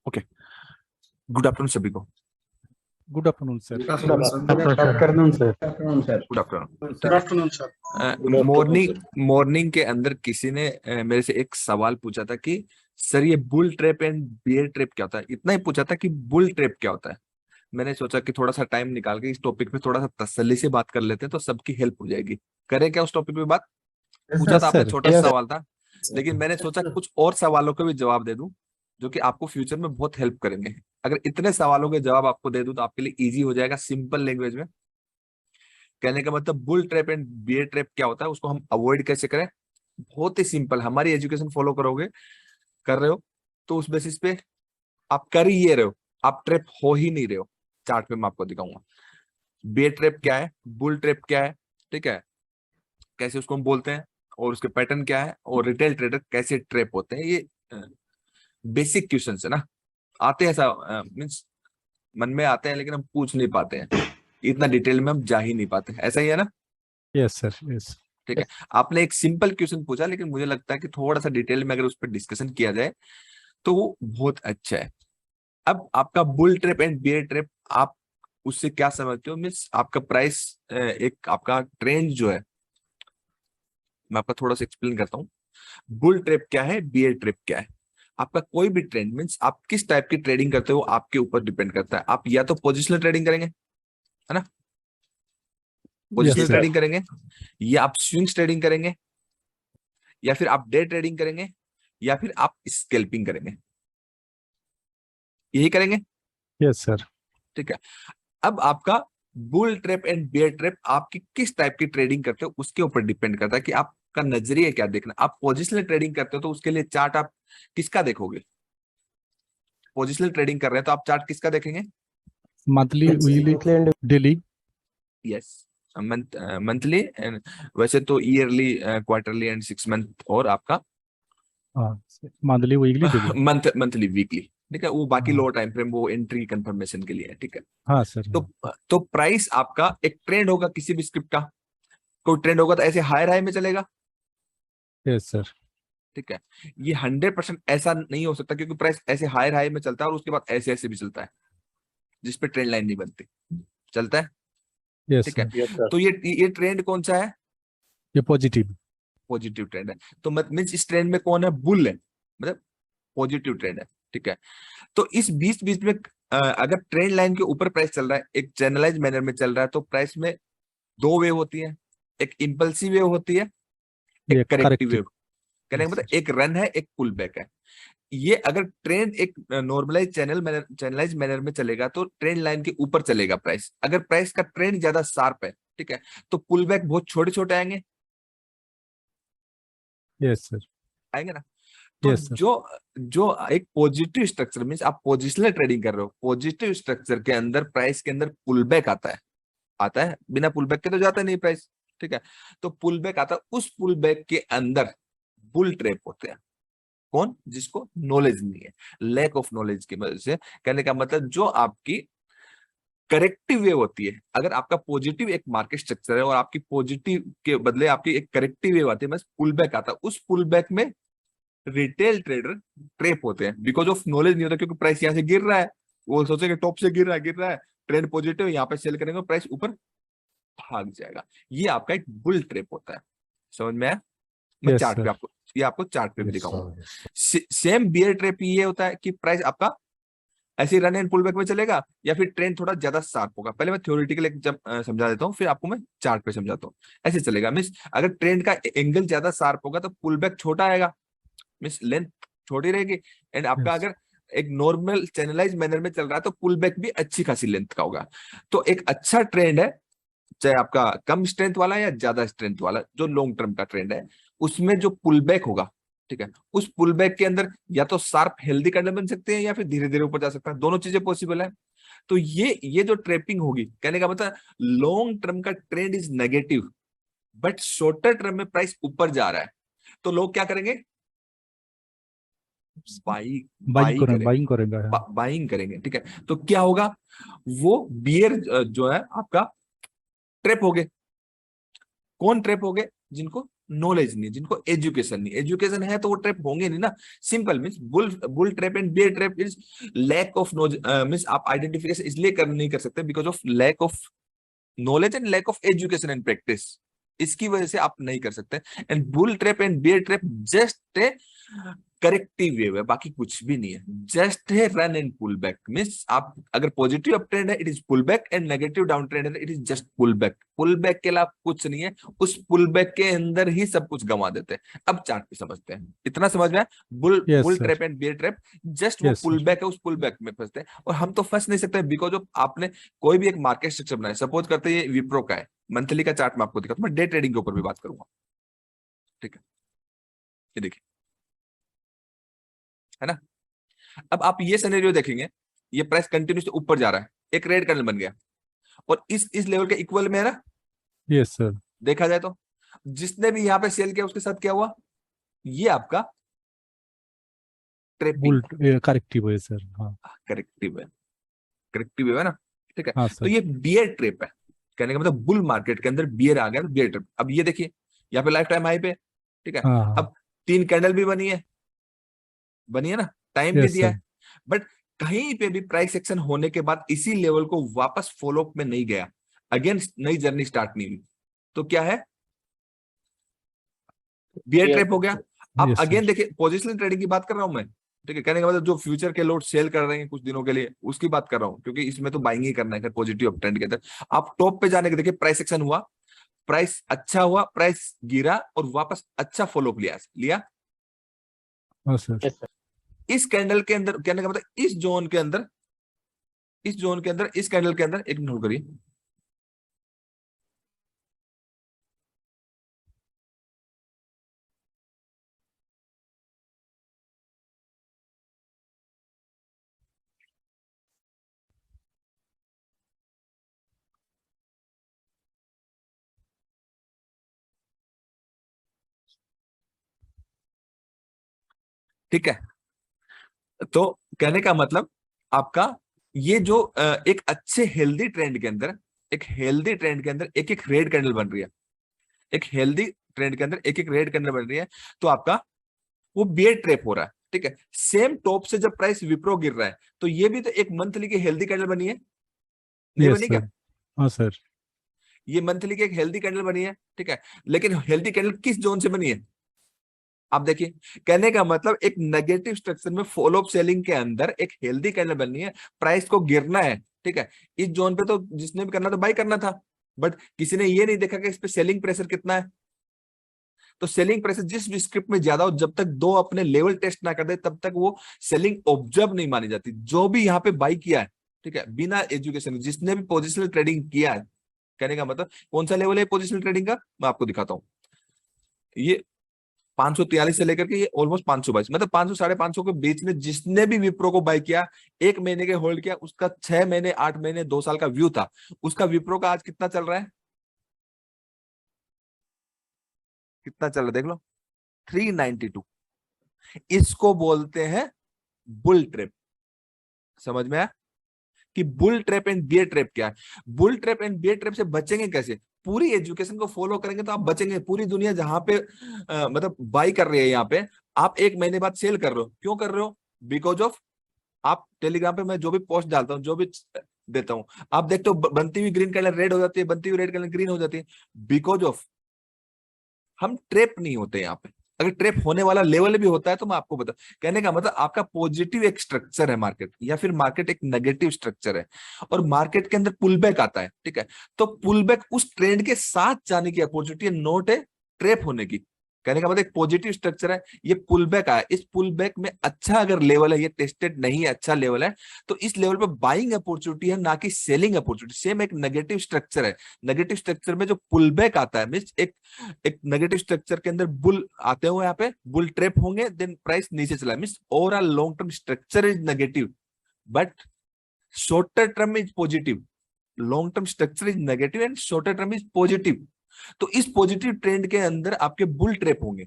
Okay, good afternoon सभी को। Good afternoon sir. Good afternoon sir. Good afternoon. Good afternoon sir. Morning के अंदर किसी ने मेरे से एक सवाल पूछा था कि सर ये bull trap and bear trap क्या होता है। इतना ही पूछा था कि बुल ट्रैप क्या होता है। मैंने सोचा कि थोड़ा सा टाइम निकाल के इस टॉपिक पे थोड़ा सा तसल्ली से बात कर लेते हैं तो सबकी हेल्प हो जाएगी। करें क्या उस टॉपिक पे बात? पूछा था आपने, छोटा सा सवाल था, लेकिन मैंने सोचा कुछ और सवालों के भी जवाब दे दूं जो कि आपको फ्यूचर में बहुत हेल्प करेंगे। अगर इतने सवालों के जवाब आपको दे दूं तो आपके लिए इजी हो जाएगा सिंपल लैंग्वेज में। कहने का मतलब bull trap and bear trap क्या होता है, उसको हम अवॉइड कैसे करें। बहुत ही सिंपल, हमारी एजुकेशन फॉलो करोगे, कर रहे हो तो उस बेसिस पे आप कर ही ये रहे हो, आप ट्रैप हो ही नहीं रहे हो। चार्ट पे मैं आपको दिखाऊंगा बियर ट्रैप क्या है, बुल ट्रैप क्या है, ठीक है, कैसे उसको हम बोलते हैं और उसके पैटर्न क्या है, और रिटेल ट्रेडर कैसे ट्रैप होते हैं। ये बेसिक क्वेश्चन है ना, आते हैं ऐसा मीन्स मन में आते हैं लेकिन हम पूछ नहीं पाते हैं, इतना डिटेल में हम जा ही नहीं पाते, ऐसा ही है ना। Yes sir, yes. ठीक है, आपने एक सिंपल क्वेश्चन पूछा लेकिन मुझे लगता है कि थोड़ा सा डिटेल में अगर उस पर डिस्कशन किया जाए तो वो बहुत अच्छा है। अब आपका bull trap and bear trap, आप उससे क्या समझते हो? मीन्स आपका प्राइस, एक आपका ट्रेंड जो है, मैं आपका थोड़ा सा एक्सप्लेन करता हूँ। बुल ट्रैप क्या है, बियर ट्रैप क्या है। आपका कोई भी ट्रेंड मीन्स आप किस टाइप की ट्रेडिंग करते हो आपके ऊपर डिपेंड करता है। आप या तो पोजिशनल ट्रेडिंग करेंगे, है ना, पोजिशनल ट्रेडिंग करेंगे, या आप स्विंग्स ट्रेडिंग करेंगे, या फिर आप डे ट्रेडिंग करेंगे, या फिर आप स्कैल्पिंग करेंगे। यही करेंगे, यस सर। ठीक है। अब आपका bull trap and bear trap आपकी किस टाइप की ट्रेडिंग करते हो उसके ऊपर डिपेंड करता है कि आपका नजरिया क्या देखना। आप पोजिशनल ट्रेडिंग करते हो तो उसके लिए चार्ट आप किसका देखोगे? पोजिशनल ट्रेडिंग कर रहे हैं तो आप चार्ट किसका देखेंगे? Monthly, weekly, daily. Yes, monthly and वैसे तो ईयरली, क्वार्टरली एंड 6 मंथ, और आपका monthly, weekly, daily. Monthly weekly, ठीक है। वो बाकी हाँ। लो टाइम फ्रेम वो एंट्री कंफर्मेशन के लिए है, ठीक है। हाँ सर। तो प्राइस आपका एक ट्रेंड होगा किसी भी स्क्रिप्ट का, कोई ट्रेंड होगा तो ऐसे हायर हाई में चलेगा, यस सर। ठीक है। ये 100% ऐसा नहीं हो सकता क्योंकि प्राइस ऐसे हायर हाई में चलता है और उसके बाद ऐसे ऐसे भी चलता है जिसपे ट्रेंड लाइन नहीं बनती, चलता है, यस ठीक है। सर। तो ये ट्रेंड कौन सा है? ये पॉजिटिव। पॉजिटिव ट्रेंड है। तो मीन्स इस ट्रेंड में कौन है? बुल है, मतलब पॉजिटिव ट्रेंड है, ठीक है। तो इस बीच बीच में अगर ट्रेंड लाइन के ऊपर प्राइस चल रहा है, एक चैनलाइज मैनर में चल रहा है, तो प्राइस में दो वेव होती है, एक इंपल्सिव वेव होती है, ये एक करेक्टिव करेक्टिव। वेव। कहने का यस मतलब सर। एक रन है, एक पुल बैक है। ये अगर ट्रेंड एक नॉर्मलाइज चैनलाइज मैनर में चलेगा तो ट्रेंड लाइन के ऊपर चलेगा प्राइस। अगर प्राइस का ट्रेंड ज्यादा शार्प है, ठीक है, तो पुल बैक बहुत छोटे छोटे आएंगे, यस सर। आएंगे ना। तो यस सर। जो जो एक पॉजिटिव स्ट्रक्चर मीन्स आप पोजिशनल ट्रेडिंग कर रहे हो, पॉजिटिव स्ट्रक्चर के अंदर प्राइस के अंदर पुल बैक आता है, आता है, बिना पुल बैक के तो जाता नहीं प्राइस, ठीक है। तो पुल बैक आता है, उस पुल बैक के अंदर बुल ट्रैप होते हैं। कौन? जिसको नॉलेज नहीं है, लैक ऑफ नॉलेज की वजह से। कहने का मतलब जो आपकी करेक्टिव वेव होती है, अगर आपका पॉजिटिव एक मार्केट स्ट्रक्चर है और आपकी पॉजिटिव के बदले आपकी एक करेक्टिव वेव आती है, बस पुल बैक आता है, उस पुल बैक में रिटेल ट्रेडर ट्रेप होते हैं बिकॉज ऑफ नॉलेज नहीं होता, क्योंकि प्राइस यहाँ से गिर रहा है, वो सोचेंगे टॉप से गिर रहा है, ट्रेंड पॉजिटिव, यहाँ पे सेल करेंगे, प्राइस ऊपर भाग जाएगा। ये आपका एक बुल ट्रेप होता है, समझ में आया? मैं यस चार्ट पे सर। आपको, ये आपको चार्ट पे भी दिखाऊंगा। सेम बियर ट्रेप ये होता है कि प्राइस आपका ऐसे रन एंड पुल बैक में चलेगा या फिर ट्रेंड थोड़ा ज्यादा शार्प होगा। पहले मैं थ्योरेटिकल जब समझा देता हूँ, फिर आपको मैं चार्ट पे समझाता हूँ। ऐसे चलेगा मीन्स अगर ट्रेंड का एंगल ज्यादा शार्प होगा तो पुल बैक छोटा आएगा, मीन्स लेंथ छोटी रहेगी। एंड आपका यस। अगर एक नॉर्मल चैनलाइज मैनर में चल रहा है तो पुल बैक भी अच्छी खासी लेंथ का होगा। तो एक अच्छा ट्रेंड है, चाहे आपका कम स्ट्रेंथ वाला या ज्यादा स्ट्रेंथ वाला, जो लॉन्ग टर्म का ट्रेंड है, उसमें जो पुल बैक होगा, ठीक है, उस पुल बैक के अंदर या तो शार्प हेल्दी कैंडल बन सकते हैं या फिर धीरे धीरे ऊपर जा सकता है, दोनों चीजें पॉसिबल है। तो ये जो ट्रेपिंग होगी, कहने का मतलब लॉन्ग टर्म का trend is negative but shorter term में प्राइस ऊपर जा रहा है, तो लोग क्या करेंगे? बाइंग करेंगे। बाइंग करेंगे, ठीक है। तो क्या होगा? वो बियर जो है आपका ट्रैप हो गए। कौन ट्रैप हो गए? जिनको नॉलेज नहीं है, जिनको एजुकेशन नहीं, एजुकेशन है तो वो ट्रैप होंगे नहीं ना। Simple means bull bull trap and bear trap is lack of knowledge, means आप आइडेंटिफिकेशन इसलिए कर नहीं कर सकते because of lack of knowledge and lack of education and practice, इसकी वजह से आप नहीं कर सकते। And bull trap and bear trap just a corrective wave है, बाकी कुछ भी नहीं है, जस्ट है run and pull back. Means आप अगर पॉजिटिव अप ट्रेंड है it is pull back, and negative down trend है it is just pull back. Pull back के अलावा कुछ नहीं है, उस पुल बैक के अंदर ही सब कुछ गंवा देते हैं। अब चार्ट पे समझते हैं, इतना समझ में आया? Bull Yes, bull sir. Trap and bear trap just वो Yes, पुल sir. बैक है, उस पुल बैक में फंसते हैं। और हम तो फंस नहीं सकते बिकॉज ऑफ आपने कोई भी एक मार्केट स्ट्रक्चर बनाया, सपोज करते हैं ये विप्रो का है, मंथली का चार्ट मैं आपको दिखाता हूं, मैं डे ट्रेडिंग के ऊपर भी बात करूंगा, ठीक है? ये देखिए, है ना? अब आप ये सिनेरियो देखेंगे, ये प्राइस कंटिन्यूस ऊपर जा रहा है, एक रेड कैंडल बन गया और इस लेवल के इक्वल में है ना, Yes, sir. देखा जाए तो जिसने भी यहां पे सेल किया उसके साथ क्या हुआ, ये आपका बुल ट्रेपिंग करेक्टिव है सर। हाँ करेक्टिव है, करेक्टिव है ना, ठीक है? हाँ तो सर। ये बियर ट्रेप है, कहने का मतलब बुल मार्केट के अंदर बियर आ गया तो बियर ट्रेप। अब ये देखिए यहाँ पे लाइफ टाइम हाई पे, ठीक है? हाँ हाँ। अब 3 कैंडल भी बनी है ना, टाइम भी यस दिया सर। है, बट कहीं पे भी प्राइस एक्शन होने के बाद इसी लेवल को वापस फॉलो अप में नहीं गया, अगेन नई जर्नी स्टार्ट नहीं हुई, तो क्या है, बियर ट्रेप हो गया। अब यस अगेन सर। देखिए पोजिशनल ट्रेडिंग की बात कर रहा हूं मैं, ठीक है? कहने का मतलब जो फ्यूचर के लोड सेल कर रहे हैं कुछ दिनों के लिए उसकी बात कर रहा हूं, क्योंकि इसमें तो बाइंग ही करना है पॉजिटिव अप ट्रेंड के अंदर। आप टॉप पे जाने के देखिए प्राइस एक्शन हुआ, प्राइस अच्छा हुआ, प्राइस गिरा और वापस अच्छा फॉलो अप लिया। हाँ सर। इस कैंडल के अंदर कहने का मतलब इस जोन के अंदर, इस कैंडल के अंदर, एक नोट करिए, ठीक है? तो कहने का मतलब आपका ये जो एक अच्छे हेल्दी ट्रेंड के अंदर, एक एक रेड कैंडल बन रही है, एक हेल्दी ट्रेंड के अंदर एक एक रेड कैंडल बन रही है, तो आपका वो बियर ट्रेप हो रहा है, ठीक है? सेम टॉप से जब प्राइस विप्रो गिर रहा है तो ये भी तो एक मंथली की हेल्दी कैंडल बनी है, नहीं यस बनी क्या? सर। हाँ सर। ये मंथली की एक हेल्दी कैंडल बनी है, ठीक है? लेकिन हेल्दी कैंडल किस जोन से बनी है आप देखिए, कहने का मतलब एक नेगेटिव स्ट्रक्चर में फॉलो अप सेलिंग के अंदर एक हेल्दी कैंडल बननी है, प्राइस को गिरना है, ठीक है? इस जोन पे तो जिसने भी करना था बाई करना था, बट किसी ने ये नहीं देखा कि इस पे सेलिंग प्रेशर कितना है। तो सेलिंग प्रेशर जिस भी स्क्रिप्ट में ज्यादा हो, जब तक दो अपने लेवल टेस्ट ना कर दे तब तक वो सेलिंग ऑब्जर्व नहीं मानी जाती। जो भी यहाँ पे बाई किया है, ठीक है, बिना एजुकेशन, जिसने भी पोजिशनल ट्रेडिंग किया है, कहने का मतलब कौन सा लेवल है पोजिशनल ट्रेडिंग का, मैं आपको दिखाता हूं। ये 543 से लेकर के ये ऑलमोस्ट 522, मतलब 500 550 के बीच में जिसने भी विप्रो को बाय किया, 1 महीने के होल्ड किया, उसका 6 महीने 8 महीने 2 साल का व्यू था, उसका विप्रो का आज कितना चल रहा है, कितना चल रहा है देख लो, 392। इसको बोलते हैं बुल ट्रैप। समझ में आया कि bull trap and bear trap क्या है? Bull trap and bear trap से बचेंगे कैसे? पूरी एजुकेशन को फॉलो करेंगे तो आप बचेंगे। पूरी दुनिया जहां पे मतलब बाई कर रही है, यहाँ पे आप 1 महीने बाद सेल कर रहे हो, क्यों कर रहे हो? बिकॉज ऑफ आप टेलीग्राम पे मैं जो भी पोस्ट डालता हूँ, जो भी देता हूँ, आप देखते हो बनती हुई ग्रीन कलर रेड हो जाती है, बनती हुई रेड कलर ग्रीन हो जाती है, बिकॉज ऑफ हम ट्रैप नहीं होते यहाँ पे। अगर ट्रैप होने वाला लेवल भी होता है तो मैं आपको बता, कहने का मतलब आपका पॉजिटिव एक स्ट्रक्चर है मार्केट, या फिर मार्केट एक नेगेटिव स्ट्रक्चर है, और मार्केट के अंदर पुल बैक आता है, ठीक है? तो पुल बैक उस ट्रेंड के साथ जाने की अपॉर्चुनिटी है, नोट है ट्रैप होने की। कहने का मतलब एक पॉजिटिव स्ट्रक्चर है, ये पुल बैक आया, इस पुल बैक में अच्छा अगर लेवल है, ये टेस्टेड नहीं है, अच्छा लेवल है, तो इस लेवल पे बाइंग अपॉर्चुनिटी है, ना कि सेलिंग अपॉर्चुनिटी। सेम एक नेगेटिव स्ट्रक्चर है, नेगेटिव स्ट्रक्चर में जो पुल बैक आता है, मींस एक नेगेटिव स्ट्रक्चर के अंदर बुल आते हो, यहाँ पे बुल ट्रैप होंगे, देन प्राइस नीचे चला, means overall long term structure is negative but shorter term is positive. Long term structure is negative and shorter term is positive. तो इस पॉजिटिव ट्रेंड के अंदर आपके बुल ट्रैप होंगे,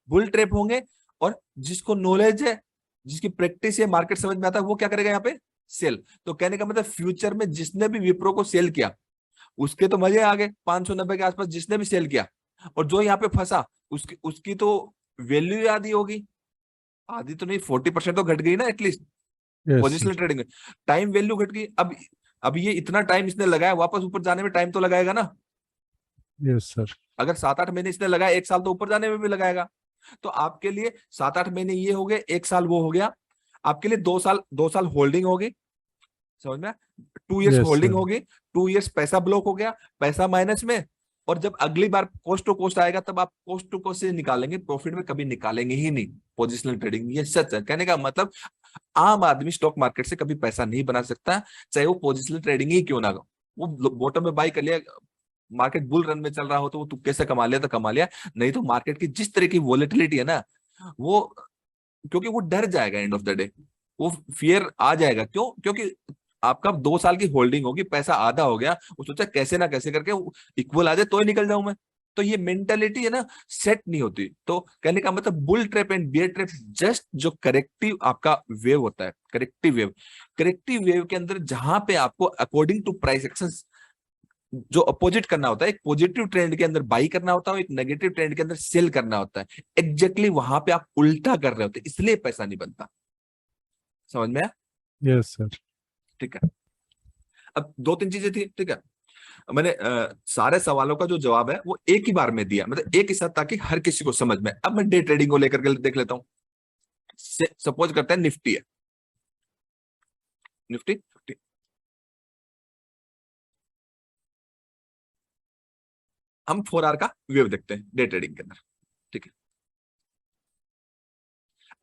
बुल ट्रैप होंगे, और जिसको नॉलेज है, जिसकी प्रैक्टिस है, मार्केट समझ में आता है, वो क्या करेगा यहाँ पे, सेल। तो कहने का मतलब फ्यूचर में जिसने भी विप्रो को सेल किया उसके तो मजे आ गए, 590 के आसपास जिसने भी सेल किया, और जो यहाँ पे फंसा उसकी उसकी तो वैल्यू आधी होगी, आधी तो नहीं 40% तो घट गई ना at least yes positional sir, trading में। टाइम वैल्यू घट गई। अब ये इतना टाइम इसने लगाया, वापस ऊपर जाने में टाइम तो लगाएगा ना। यस सर, अगर 7-8 महीने इसने लगाया, 1 साल तो ऊपर जाने में भी लगाएगा। तो आपके लिए 7-8 महीने ये हो गए, 1 साल वो हो गया। आपके लिए 2 साल, 2 साल होल्डिंग होगी, समझ में? 2 इयर्स यस होल्डिंग सर, होगी, 2 इयर्स पैसा ब्लॉक हो गया, पैसा माइनस में। और जब अगली बार कोस्ट टू कोस्ट आएगा तब आप कोस्ट टू कोस्ट से निकालेंगे, प्रॉफिट में कभी निकालेंगे ही नहीं। पोजिशनल ट्रेडिंग ये सच है। कहने का मतलब आम आदमी स्टॉक मार्केट से कभी पैसा नहीं बना सकता, चाहे वो पोजिशनल ट्रेडिंग ही क्यों ना हो। वो बॉटम में बाई कर लिया, मार्केट बुल रन में चल रहा हो तो वो तुक्के से कमा लिया तो कमा लिया, नहीं तो मार्केट की जिस तरह की वॉलेटिलिटी है ना, वो क्योंकि वो डर जाएगा एंड ऑफ द डे, वो फियर आ जाएगा। क्यों? क्योंकि आपका 2 साल की होल्डिंग होगी, पैसा आधा हो गया, वो सोचा कैसे ना कैसे करके इक्वल आ जाए तो ही निकल जाऊं मैं। तो ये मेंटेलिटी है ना, सेट नहीं होती। तो कहने का मतलब bull trap and bear trap just जो करेक्टिव आपका वेव होता है, करेक्टिव वेव के अंदर जहां पे आपको अकॉर्डिंग टू प्राइस एक्शन जो अपोजिट करना होता है, एक पॉजिटिव ट्रेंड के अंदर बाई करना होता है, एक नेगेटिव ट्रेंड के अंदर सेल करना होता है, एग्जैक्टली वहां पे आप उल्टा कर रहे होते हैं, इसलिए पैसा नहीं बनता। समझ में आया? यस सर, ठीक है। अब 2-3 चीजें थी, ठीक है। मैंने सारे सवालों का जो जवाब है वो एक ही बार में दिया, मतलब एक ही साथ, ताकि हर किसी को समझ में। अब मैं डे ट्रेडिंग को लेकर के देख लेता हूं। सपोज करते हैं निफ्टी है, निफ्टी हम 4 आवर का वेव देखते हैं डे ट्रेडिंग के अंदर, ठीक है।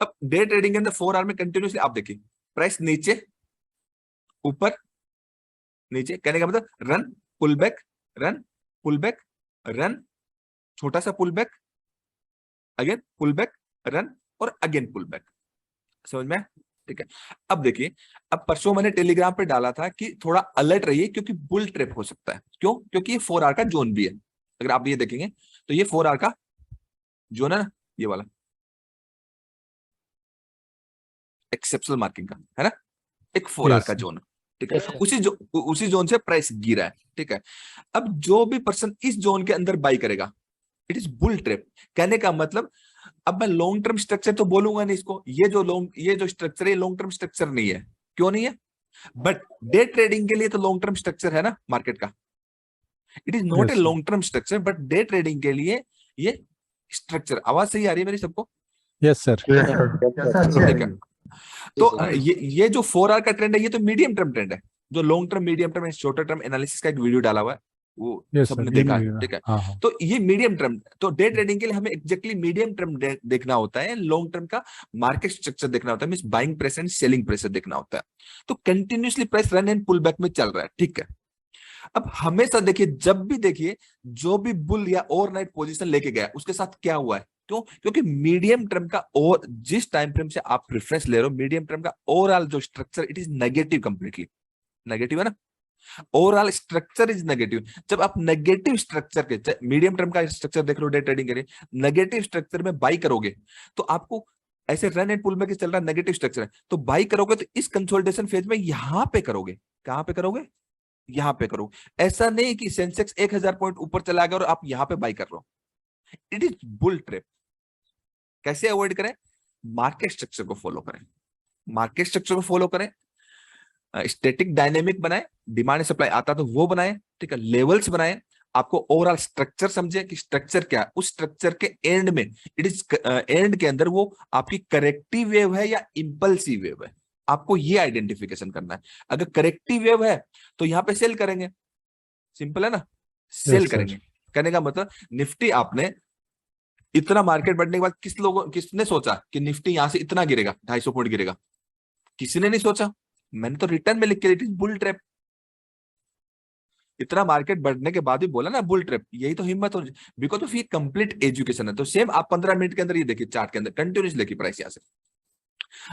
अब डे ट्रेडिंग के अंदर 4 आवर में कंटिन्यूसली आप देखिए प्राइस नीचे ऊपर नीचे, कहने का मतलब run pull back, run pull back, run छोटा सा pull back, again pull back, run और अगेन पुल बैक। समझ में? ठीक है। अब देखिए, अब परसों मैंने टेलीग्राम पे डाला था कि थोड़ा अलर्ट रहिए क्योंकि बुल ट्रैप हो सकता है। क्यों? क्योंकि ये 4 आवर का जोन भी है। अगर आप ये देखेंगे तो ये 4 आवर का जोन है ना, ये वाला एक्सेप्शनल मार्किंग का है ना, एक 4 आवर यस का सर, जोन, ठीक है। उसी जोन से प्राइस गिरा है, ठीक है। अब जो भी पर्सन इस जोन के अंदर बाई करेगा, इट इज बुल ट्रैप। कहने का मतलब अब मैं लॉन्ग टर्म स्ट्रक्चर तो बोलूंगा नहीं इसको, ये जो स्ट्रक्चर है लॉन्ग टर्म स्ट्रक्चर नहीं है। क्यों नहीं है? बट डे ट्रेडिंग के लिए तो लॉन्ग टर्म स्ट्रक्चर है ना मार्केट का। It is not a yes sir, long term structure, but day trading के लिए ये स्ट्रक्चर। आवाज सही आ रही है मेरी सबको? यस सर, ठीक है। तो ये जो 4 आवर का ट्रेंड है, ये तो मीडियम टर्म ट्रेंड है। जो long term, medium term, shorter term analysis का एक वीडियो डाला हुआ है, वो यस सर, सबने ये देखा है, मिलेगा। ठीक है। हाँ हाँ, तो ये मीडियम टर्म, तो डे ट्रेडिंग के लिए हमें एग्जैक्टली मीडियम टर्म देखना होता है, लॉन्ग टर्म का मार्केट स्ट्रक्चर देखना होता है, means buying pressure and selling pressure देखना होता है। तो continuously price run and pull back में चल रहा है, ठीक है। अब हमेशा देखिए, जब भी देखिए जो भी बुल या ओवरनाइट पोजीशन लेके गया उसके साथ क्या हुआ है। क्यों? क्योंकि मीडियम टर्म का, और जिस टाइम फ्रेम से आप प्रेफरेंस ले रहे हो, मीडियम टर्म का ओवरऑल जो structure, it is negative, completely negative है ना। Overall structure is negative. जब आप नेगेटिव स्ट्रक्चर के, मीडियम टर्म का स्ट्रक्चर देख लो डे ट्रेडिंग के लिए, नेगेटिव स्ट्रक्चर में बाई करोगे तो आपको ऐसे रन एंड पुल में चल रहा नेगेटिव स्ट्रक्चर है, तो बाई करोगे तो इस कंसोलिडेशन फेज में यहां पे करोगे। कहां पे करोगे? यहां पे करो। ऐसा नहीं कि सेंसेक्स 1000 पॉइंट ऊपर चला गया और आप यहां पे बाई कर रहे हो। It is bull trap. कैसे अवॉइड करें? मार्केट स्ट्रक्चर को फॉलो करें, मार्केट स्ट्रक्चर को फॉलो करें, स्टैटिक डायनेमिक बनाए, डिमांड सप्लाई आता तो वो बनाए, ठीक है, लेवल्स बनाए, आपको ओवरऑल स्ट्रक्चर समझे कि स्ट्रक्चर क्या है, उस स्ट्रक्चर के एंड में, इट इज एंड के अंदर वो आपकी करेक्टिव वेव है या इंपल्सिव वेव है, आपको ये आइडेंटिफिकेशन करना है। अगर करेक्टिव वेव है तो यहां पे सेल करेंगे, सिंपल है ना, सेल यस सर, करेंगे। कहने का मतलब निफ्टी आपने इतना मार्केट बढ़ने के बाद किसने सोचा कि निफ्टी यहां से इतना गिरेगा, 250 पॉइंट गिरेगा? किसी ने नहीं सोचा। मैंने तो रिटर्न में लिख के, इट इज बुल ट्रैप। इतना मार्केट बढ़ने के बाद भी बोला ना बुल ट्रैप, यही तो हिम्मत हो, बिकॉज ऑफ ये कंप्लीट एजुकेशन है। तो सेम आप 15 मिनट के अंदर ये देखिए, चार्ट के अंदर कंटिन्यूस देखिए प्राइस यहां से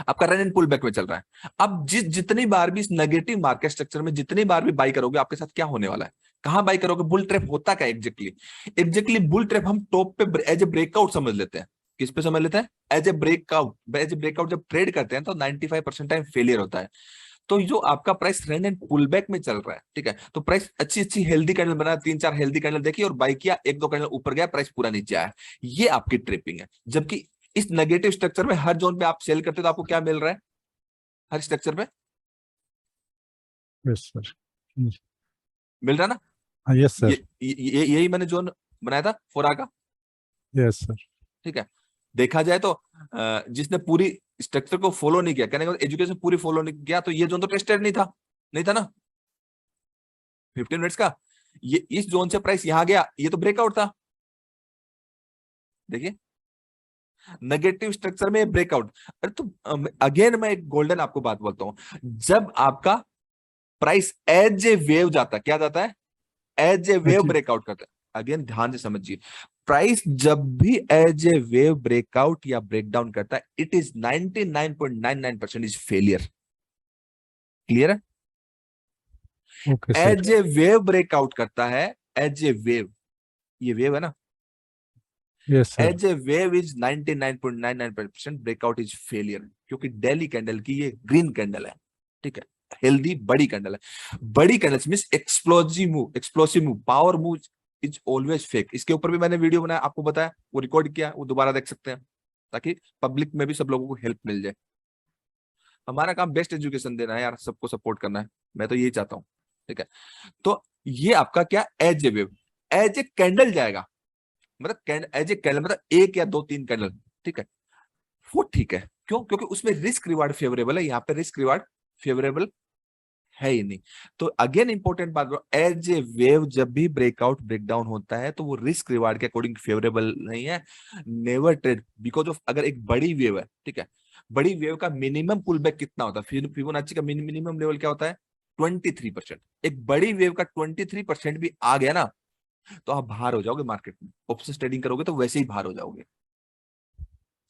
आपका रन एंड पुल बैक में चल रहा है। अब जितनी बार भी इस नेगेटिव मार्केट स्ट्रक्चर में जितनी बार भी बाई करोगे, आपके साथ क्या होने वाला है? कहां बाई करोगे? बुल ट्रैप होता क्या एग्जैक्टली बुल ट्रैप हम टॉप पे एज ए ब्रेकआउट समझ लेते हैं। किस पे समझ लेते हैं? As a breakout. As a breakout जब ट्रेड करते हैं तो 95% टाइम फेलियर होता है। तो जो आपका price trend and pull back में चल रहा है, ठीक है, तो प्राइस अच्छी हेल्दी कैंडल बना, 3-4 हेल्दी कैंडल देखी और बाई किया, 1-2 कैंडल ऊपर गया, प्राइस पूरा नीचे आया, ये आपकी ट्रिपिंग है। जबकि इस नेगेटिव स्ट्रक्चर में हर जोन पे आप सेल करते हो तो आपको क्या मिल रहा है हर स्ट्रक्चर पे? यस सर, मिल रहा ना? यस सर, यही मैंने जोन बनाया था फोरा का, यस सर, ठीक है। देखा जाए तो जिसने पूरी स्ट्रक्चर को फॉलो नहीं किया, कहने का एजुकेशन पूरी फॉलो नहीं किया, तो ये जोन तो टेस्टेड नहीं था ना 15 मिनट्स का। ये इस जोन से प्राइस यहां गया, ये तो ब्रेकआउट था, देखिए नेगेटिव स्ट्रक्चर में ब्रेकआउट। अरे तो अगेन मैं एक गोल्डन आपको बात बोलता हूं, जब आपका प्राइस एज ए वेव जाता है, क्या जाता है? एज ए वेव ब्रेकआउट करता है। अगेन ध्यान से समझिए, प्राइस जब भी एज ए वेव ब्रेकआउट या ब्रेकडाउन करता है, it is 99.99% is failure. Clear है? Okay sir, as a wave breakout करता है, एज ए वेव, ये वेव है ना, yes sir, as a wave is 99.99% breakout is failure, क्योंकि डेली कैंडल की ये ग्रीन कैंडल है, ठीक है, हेल्दी बड़ी कैंडल है। बड़ी candle means explosive move, power move is always fake. इसके ऊपर भी मैंने वीडियो बनाया, आपको बताया, वो रिकॉर्ड किया, वो दोबारा देख सकते हैं, ताकि पब्लिक में भी सब लोगों को हेल्प मिल जाए। हमारा काम बेस्ट एजुकेशन देना है यार, सबको सपोर्ट करना है, मैं तो यही चाहता हूँ, ठीक है। तो ये आपका क्या, as a wave, as a candle जाएगा, मतलब एज ए कैंडल मतलब 1 या 2-3 कैंडल, ठीक है, वो ठीक है। क्यों? क्योंकि उसमें रिस्क रिवार्ड फेवरेबल है, यहाँ पे रिस्क रिवार्ड फेवरेबल है ही नहीं। तो अगेन इंपॉर्टेंट बात, एज ए वेव जब भी ब्रेकआउट ब्रेकडाउन होता है तो वो रिस्क रिवार्ड के अकॉर्डिंग फेवरेबल नहीं है। नेवर ट्रेड बिकॉज ऑफ, अगर एक बड़ी वेव है, ठीक है, बड़ी वेव का मिनिमम पुल बैक कितना होता है? फिबोनाची का मिनिमम लेवल क्या होता है? 23%। एक बड़ी वेव का 23% भी आ गया ना, तो आप बाहर हो जाओगे मार्केट में। ऑप्शन ट्रेडिंग करोगे तो वैसे ही बाहर हो जाओगे,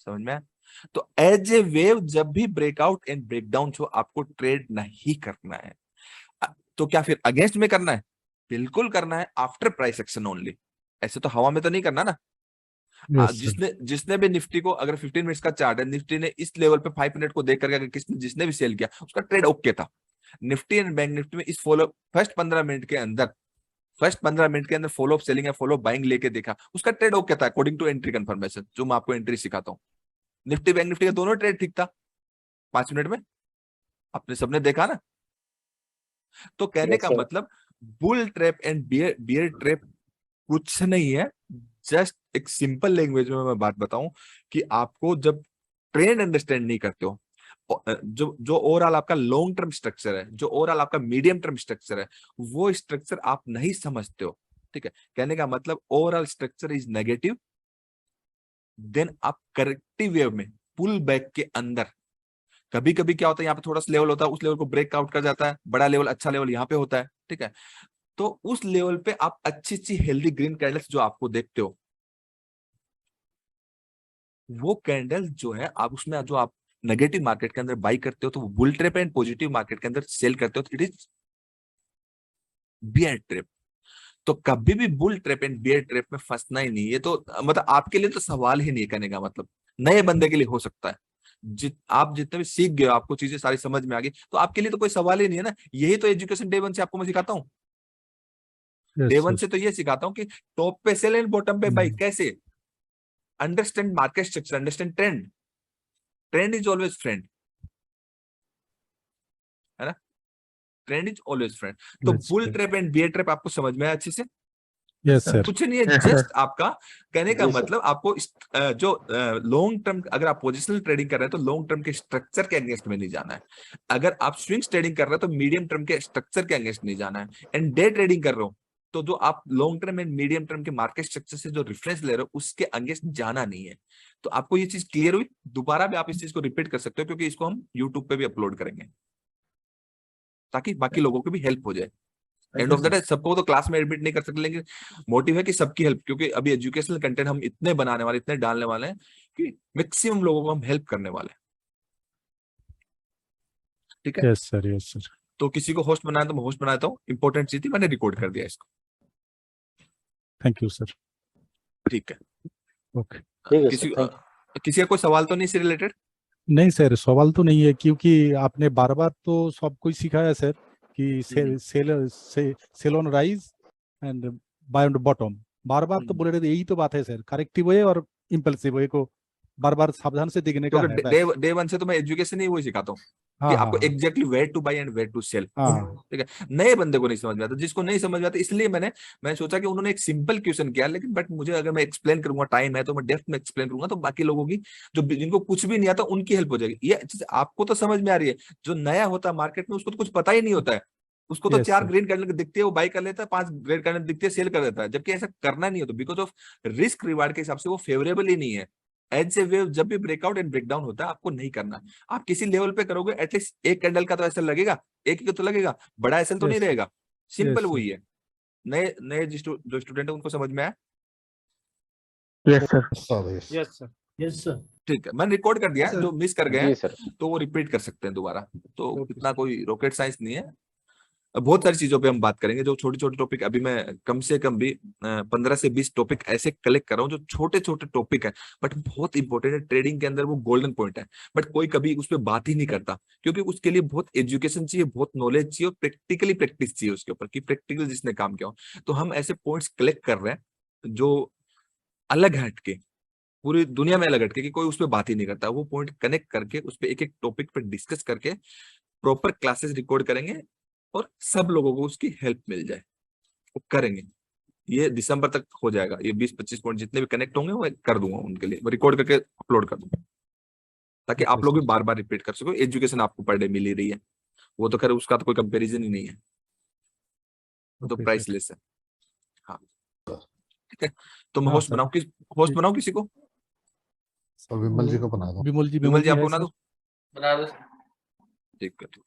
समझ में? तो एज ए वेव जब भी ब्रेकआउट एंड ब्रेकडाउन हो, आपको ट्रेड नहीं करना है। तो क्या फिर अगेंस्ट में करना है? बिल्कुल करना है, आफ्टर प्राइस एक्शन ओनली। ऐसे तो हवा में तो नहीं करना ना। यस सर, जिसने भी निफ्टी को, अगर 15 मिनट्स का चार्ट है, निफ्टी ने इस लेवल पे 5 मिनट को देख करके अगर जिसने भी सेल किया, उसका ट्रेड ओके था। निफ्टी एंड बैंक निफ्टी में इस फॉलो फर्स्ट 15 मिनट के अंदर फॉलो अप सेलिंग या फॉलो बाइंग लेके देखा, उसका ट्रेड ओके था अकॉर्डिंग टू एंट्री कंफर्मेशन, जो मैं आपको एंट्री सिखाता हूँ। निफ्टी बैंक निफ्टी का दोनों ट्रेड ठीक था 5 मिनट में, आपने सबने देखा ना। तो कहने Yes, का sir. मतलब bull trap and bear trap कुछ नहीं है। जस्ट एक सिंपल लैंग्वेज में मैं बात बताऊं कि आपको जब ट्रेंड अंडरस्टैंड नहीं करते हो, जो ओवरऑल आपका लॉन्ग टर्म स्ट्रक्चर है, जो ओवरऑल आपका मीडियम टर्म स्ट्रक्चर है, वो स्ट्रक्चर आप नहीं समझते हो, ठीक है। कहने का मतलब overall structure is negative, then आप करेक्टिव वेव में पुल बैक के अंदर कभी कभी क्या होता है, यहाँ पे थोड़ा सा लेवल होता है, उस लेवल को ब्रेक आउट कर जाता है, बड़ा लेवल, अच्छा लेवल यहाँ पे होता है, ठीक है। तो उस लेवल पे आप अच्छी हेल्दी ग्रीन कैंडल्स जो आपको देखते हो, वो कैंडल जो है आप उसमें जो आप नेगेटिव मार्केट के अंदर बाई करते हो तो वो बुल ट्रैप है, एंड पॉजिटिव मार्केट के अंदर सेल करते हो तो इट इज बियर ट्रैप। तो कभी भी bull trap and bear trap में फंसना ही नहीं। ये तो मतलब आपके लिए तो सवाल ही नहीं है, कहने का मतलब नए बंदे के लिए हो सकता है। आप जितने भी सीख गए, आपको चीजें सारी समझ में आ गई, तो आपके लिए तो कोई सवाल ही नहीं है ना। यही तो एजुकेशन डे 1 से आपको मैं सिखाता हूँ। डे यस 1 सर, से तो ये सिखाता हूँ कि टॉप पे सेल एंड बॉटम पे बाई कैसे। Understand market structure, understand trend, trend is always friend, है ना, ट्रेंड इज ऑलवेज फ्रेंड। तो bull trap and bear trap आपको समझ में आया अच्छे से? यस सर, कुछ नहीं है, जस्ट आपका कहने का जी, सर. मतलब आपको जो लॉन्ग टर्म, अगर आप पोजिशनल ट्रेडिंग कर रहे हैं तो लॉन्ग टर्म के स्ट्रक्चर के अगेंस्ट में नहीं जाना है। अगर आप स्विंग्स ट्रेडिंग कर रहे हैं तो मीडियम टर्म के स्ट्रक्चर के अगेंस्ट नहीं जाना है। एंड डे ट्रेडिंग कर रहे हो तो जो आप long term and medium term के मार्केट स्ट्रक्चर से जो रेफरेंस ले रहे हो उसके अगेंस्ट जाना नहीं है। तो आपको ये चीज क्लियर हुई? दोबारा भी आप इस चीज को रिपीट कर सकते हो, क्योंकि इसको हम यूट्यूब पे भी अपलोड करेंगे ताकि बाकी लोगों को भी हेल्प हो जाए। एंड ऑफ द डे सबको तो क्लास में एडमिट नहीं कर सकते, लेकिन मोटिव है कि सबकी हेल्प, क्योंकि अभी एजुकेशनल कंटेंट हम इतने बनाने वाले, इतने डालने वाले हैं कि मैक्सिमम लोगों को हम हेल्प करने वाले हैं, ठीक है। यस सर, यस सर, तो किसी को होस्ट बनाया तो मैं होस्ट बनाता हूँ, इंपॉर्टेंट चीज थी, मैंने रिकॉर्ड कर दिया इसको, थैंक यू सर, ठीक है। ओके, ठीक है किसी सर, थैंक किसी का कोई सवाल तो नहीं इससे रिलेटेड? नहीं सर, सवाल तो नहीं है, क्योंकि आपने बार बार तो सबको ही सिखाया सर कि sell on rise and buy on bottom. बार बार तो बोले रहे थे, यही तो बात है सर, करेक्टिव वे और इम्पल्सिव वे को बार बार सावधान से देखने का है क्योंकि बस। डे वन से तो मैं एजुकेशन ही वही सिखाता हूँ कि हाँ हाँ आपको exactly where to buy and where to sell. हाँ। ठीक है, नए बंदे को नहीं समझ में आता, जिसको नहीं समझ में आता, इसलिए मैंने सोचा कि उन्होंने एक सिंपल क्वेश्चन किया, लेकिन बट मुझे अगर मैं एक्सप्लेन करूंगा, टाइम है तो मैं डेप्थ में एक्सप्लेन करूंगा, तो बाकी लोगों की जो जिनको कुछ भी नहीं आता उनकी हेल्प हो जाएगी। ये चीज आपको तो समझ में आ रही है, जो नया होता है मार्केट में उसको तो कुछ पता ही नहीं होता है, उसको तो यस 4 सर। ग्रीन कैंडल दिखते है वो बाई कर लेता है, 5 ग्रीन कैंडल दिखते है सेल कर देता है, जबकि ऐसा करना नहीं होता, बिकॉज ऑफ रिस्क रिवार्ड के हिसाब से वो फेवरेबल ही नहीं है। एज ए वेव जब भी ब्रेकआउट एंड ब्रेकडाउन होता है आपको नहीं करना। आप किसी लेवल पे करोगे एटलीस्ट एक कैंडल का तो ऐसा लगेगा, एक ही तो लगेगा, बड़ा एसएल तो नहीं यस रहेगा। सिंपल यस वही है। नए नए जो स्टूडेंट है उनको समझ में आया? Yes sir. Yes sir. Yes sir. ठीक है, मैंने रिकॉर्ड कर दिया है, जो मिस कर गए जी हैं सर। तो वो रिपीट कर सकते हैं दोबारा। तो Okay, इतना कोई रॉकेट साइंस नहीं है। बहुत सारी चीजों पे हम बात करेंगे, जो छोटे छोटे टॉपिक, अभी मैं कम से कम भी 15 से 20 टॉपिक ऐसे कलेक्ट कर रहा हूँ जो छोटे छोटे टॉपिक है, बट बहुत इंपॉर्टेंट है। ट्रेडिंग के अंदर वो गोल्डन पॉइंट है, बट कोई कभी उस पर बात ही नहीं करता, क्योंकि उसके लिए बहुत एजुकेशन चाहिए, बहुत नॉलेज चाहिए और प्रैक्टिकली प्रैक्टिस चाहिए उसके ऊपर, कि प्रैक्टिकल जिसने काम किया हो। तो हम ऐसे पॉइंट्स कलेक्ट कर रहे हैं जो अलग हटके, पूरी दुनिया में अलग हटके, कि कोई उस पर बात ही नहीं करता। वो पॉइंट कनेक्ट करके उस पर एक एक टॉपिक पर डिस्कस करके प्रॉपर क्लासेस रिकॉर्ड करेंगे और सब लोगों को उसकी हेल्प मिल जाए, वो करेंगे। ये दिसंबर तक हो जाएगा। ये 20-25 पॉइंट जितने भी कनेक्ट होंगे वो कर दूंगा, उनके लिए रिकॉर्ड करके अपलोड कर दूंगा, ताकि आप लोग भी बार बार रिपीट कर सको। एजुकेशन आपको पर डे मिल ही रही है, वो तो खैर उसका तो कोई कंपैरिजन ही नहीं है, वो तो Okay, प्राइसलेस है। हाँ ठीक है, तो मैं हाँ, होस्ट सर। बनाऊं, होस्ट बनाऊं किसी को? विमल जी को बना दो। विमल जी विमल जी है आपको बना सर। दो। बना दो। ठीक है, ठीक।